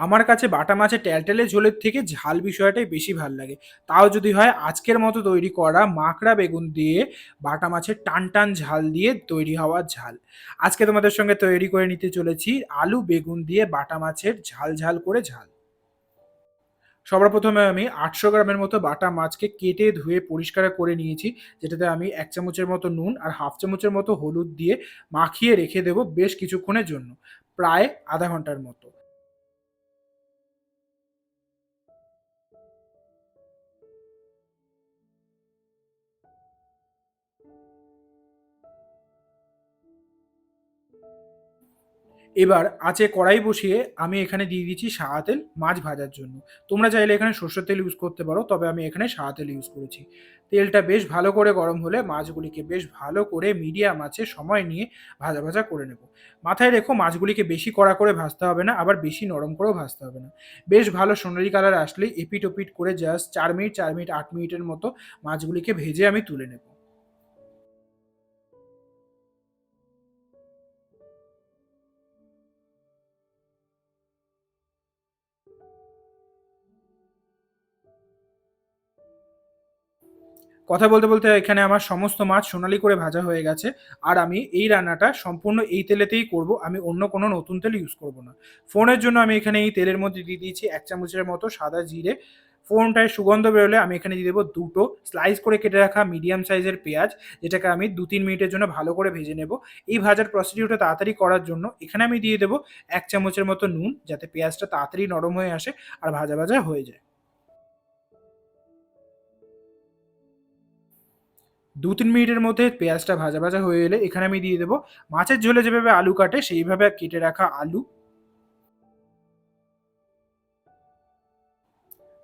আমার কাছে বাটা মাছের ট্যালট্যালে ঝোলের থেকে ঝাল বিষয়টাই বেশি ভাল লাগে। তাও যদি হয় আজকের মতো তৈরি করা মাখড়া বেগুন দিয়ে বাটা মাছের টান টান ঝাল দিয়ে তৈরি হওয়া ঝাল। আজকে তোমাদের সঙ্গে তৈরি করে নিতে চলেছি আলু বেগুন দিয়ে বাটা মাছের ঝাল ঝাল করে ঝাল। সবার প্রথমে আমি ৮০০ গ্রামের মতো বাটা মাছকে কেটে ধুয়ে পরিষ্কার করে নিয়েছি, যেটাতে আমি ১ চামচের মতো নুন আর হাফ চামচের মতো হলুদ দিয়ে মাখিয়ে রেখে দেবো বেশ কিছুক্ষণের জন্য, প্রায় আধা ঘন্টার মতো। এবার আঁচে কড়াই বসিয়ে আমি এখানে দিয়ে দিচ্ছি সাদা তেল মাছ ভাজার জন্য। তোমরা চাইলে এখানে সর্ষের তেল ইউজ করতে পারো, তবে আমি এখানে সাদা তেল ইউজ করেছি। তেলটা বেশ ভালো করে গরম হলে মাছগুলিকে বেশ ভালো করে মিডিয়াম আঁচে সময় নিয়ে ভাজা ভাজা করে নেব। মাথায় রেখো মাছগুলিকে বেশি কড়া করে ভাজতে হবে না, আবার বেশি নরম করেও ভাজতে হবে না। বেশ ভালো সোনালি কালার আসলে এপিট ওপিট করে জাস্ট ৪ মিনিট ৪ মিনিট ৮ মিনিটের মতো মাছগুলিকে ভেজে আমি তুলে নেব। কথা বলতে বলতে এখানে আমার সমস্ত মাছ সোনালি করে ভাজা হয়ে গেছে। আর আমি এই রান্নাটা সম্পূর্ণ এই তেলেতেই করব, আমি অন্য কোনো নতুন তেল ইউজ করব না। ফোড়নের জন্য আমি এখানে এই তেলের মধ্যে দিয়ে দিয়েছি ১ চামচের মতো সাদা জিরে। ফোড়নটায় সুগন্ধ বেরোলে আমি এখানে দিয়ে দেবো দুটো স্লাইস করে কেটে রাখা মিডিয়াম সাইজের পেঁয়াজ, যেটাকে আমি ২-৩ মিনিটের জন্য ভালো করে ভেজে নেব। এই ভাজার প্রসিডিউরটা তাড়াতাড়ি করার জন্য এখানে আমি দিয়ে দেবো ১ চামচের মতো নুন, যাতে পেঁয়াজটা তাড়াতাড়ি নরম হয়ে আসে আর ভাজা ভাজা হয়ে যায়। ২-৩ মিনিটের মধ্যে পেঁয়াজটা ভাজা ভাজা হয়ে এলে এখানে আমি দিয়ে দেবো মাছের ঝোলে যেভাবে আলু কাটে সেইভাবে কেটে রাখা আলু।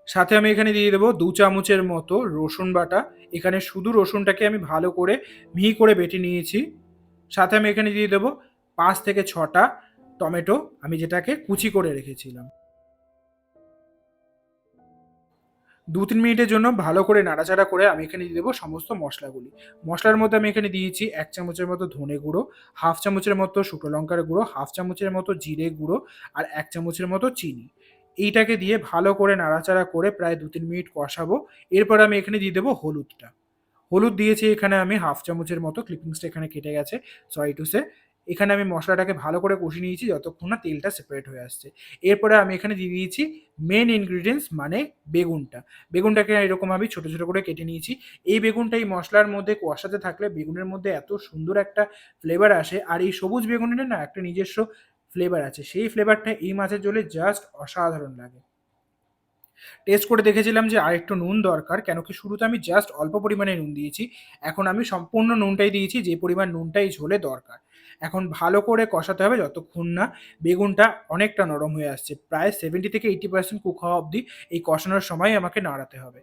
সাথে আমি এখানে দিয়ে দেবো ২ চামচের মতো রসুন বাটা। এখানে শুধু রসুনটাকে আমি ভালো করে মিহি করে বেটে নিয়েছি। সাথে আমি এখানে দিয়ে দেবো ৫ থেকে ৬টা টমেটো, আমি যেটাকে কুচি করে রেখেছিলাম। ২-৩ মিনিটের জন্য ভালো করে নাড়াচাড়া করে আমি এখানে দিয়ে দেবো সমস্ত মশলাগুলি। মশলার মধ্যে আমি এখানে দিয়েছি ১ চামচের মতো ধনে গুঁড়ো, হাফ চামচের মতো শুকনো লঙ্কার গুঁড়ো, হাফ চামচের মতো জিরে গুঁড়ো আর ১ চামচের মতো চিনি। এইটাকে দিয়ে ভালো করে নাড়াচাড়া করে প্রায় ২-৩ মিনিট কষাবো। এরপর আমি এখানে দিয়ে দেবো হলুদটা। হলুদ দিয়েছি এখানে আমি হাফ চামচের মতো, ক্লিপিংসটা এখানে কেটে গেছে, সরি টু সে। এখানে আমি মশলাটাকে ভালো করে কষিয়ে নিয়েছি যতক্ষণ না তেলটা সেপারেট হয়ে আসছে। এরপরে আমি এখানে দিয়ে দিয়েছি মেন ইনগ্রিডিয়েন্টস মানে বেগুনটা। বেগুনটাকে এরকম আমি ছোট ছোট করে কেটে নিয়েছি। এই বেগুনটা এই মশলার মধ্যে কষাতে থাকলে বেগুনের মধ্যে এত সুন্দর একটা ফ্লেভার আসে, আর এই সবুজ বেগুনের না একটা নিজস্ব ফ্লেভার আছে, সেই ফ্লেভারটা এই মাছের ঝোলে জাস্ট অসাধারণ লাগে। টেস্ট করে দেখেছিলাম যে আরেকটু নুন দরকার, কেন কি শুরুতে আমি জাস্ট অল্প পরিমাণে নুন দিয়েছি। এখন আমি সম্পূর্ণ নুনটাই দিয়েছি যে পরিমাণ নুনটা এই ঝোলে দরকার। এখন ভালো করে কষাতে হবে যতক্ষণ না বেগুনটা অনেকটা নরম হয়ে আসছে। প্রায় 70 থেকে 80% কুক হওয়া অবধি এই কষানোর সময় আমাকে নাড়াতে হবে।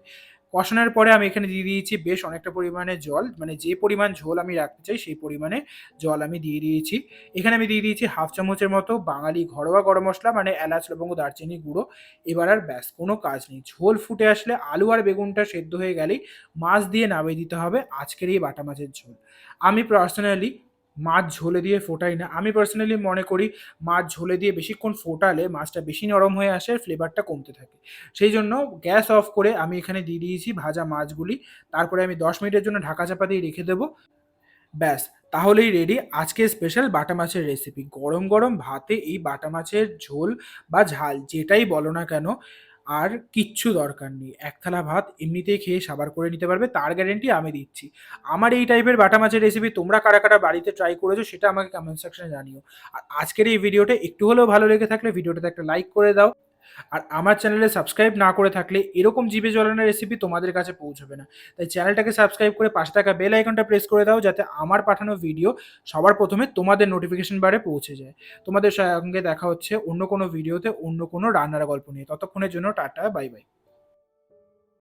কষানোর পরে আমি এখানে দিয়ে দিয়েছি বেশ অনেকটা পরিমাণে জল, মানে যে পরিমাণ ঝোল আমি রাখতে চাই সেই পরিমাণে জল আমি দিয়ে দিয়েছি। এখানে আমি দিয়ে দিয়েছি হাফ চামচের মতো বাঙালি ঘরোয়া গরম মশলা মানে এলাচ লবঙ্গ দারচিনি গুঁড়ো। এবার আর ব্যাস কোনো কাজ নেই। ঝোল ফুটে আসলে আলু আর বেগুনটা সেদ্ধ হয়ে গেলেই মাছ দিয়ে নামিয়ে দিতে হবে আজকের এই বাটা মাছের ঝোল। আমি পার্সোনালি মাছ ঝোলে দিয়ে ফোটাই না। আমি পার্সোনালি মনে করি মাছ ঝোলে দিয়ে বেশিক্ষণ ফোটালে মাছটা বেশি নরম হয়ে আসে আর ফ্লেভারটা কমতে থাকে। সেই জন্য গ্যাস অফ করে আমি এখানে দিয়ে দিয়েছি ভাজা মাছগুলি। তারপরে আমি ১০ মিনিটের জন্য ঢাকা চাপা দিয়ে রেখে দেবো। ব্যাস, তাহলেই রেডি আজকের স্পেশাল বাটা মাছের রেসিপি। গরম গরম ভাতে এই বাটা মাছের ঝোল বা ঝাল যেটাই বলো না কেন, আর কিচ্ছু দরকার নেই। এক থালা ভাত এমনিতেই খেয়ে সাবার করে নিতে পারবে, তার গ্যারান্টি আমি দিচ্ছি। আমার এই টাইপের বাটা মাছের রেসিপি তোমরা কারা কারা বাড়িতে ট্রাই করেছো সেটা আমাকে কমেন্ট সেকশনে জানিও। আর আজকের এই ভিডিওটা একটু হলেও ভালো লেগে থাকলে ভিডিওটাতে একটা লাইক করে দাও। আর আমার চ্যানেলে সাবস্ক্রাইব না করে থাকলে এরকম জিভে জলানো রেসিপি তোমাদের কাছে পৌঁছবে না। তাই চ্যানেলটাকে সাবস্ক্রাইব করে পাশে থাকা বেল আইকনটা প্রেস করে দাও, যাতে আমার পাঠানো ভিডিও সবার প্রথমে তোমাদের নোটিফিকেশন বারে পৌঁছে যায়। তোমাদের সঙ্গে দেখা হচ্ছে অন্য কোনো ভিডিওতে অন্য কোনো রান্নার গল্প নিয়ে। ততক্ষণের জন্য টাটা, বাই বাই।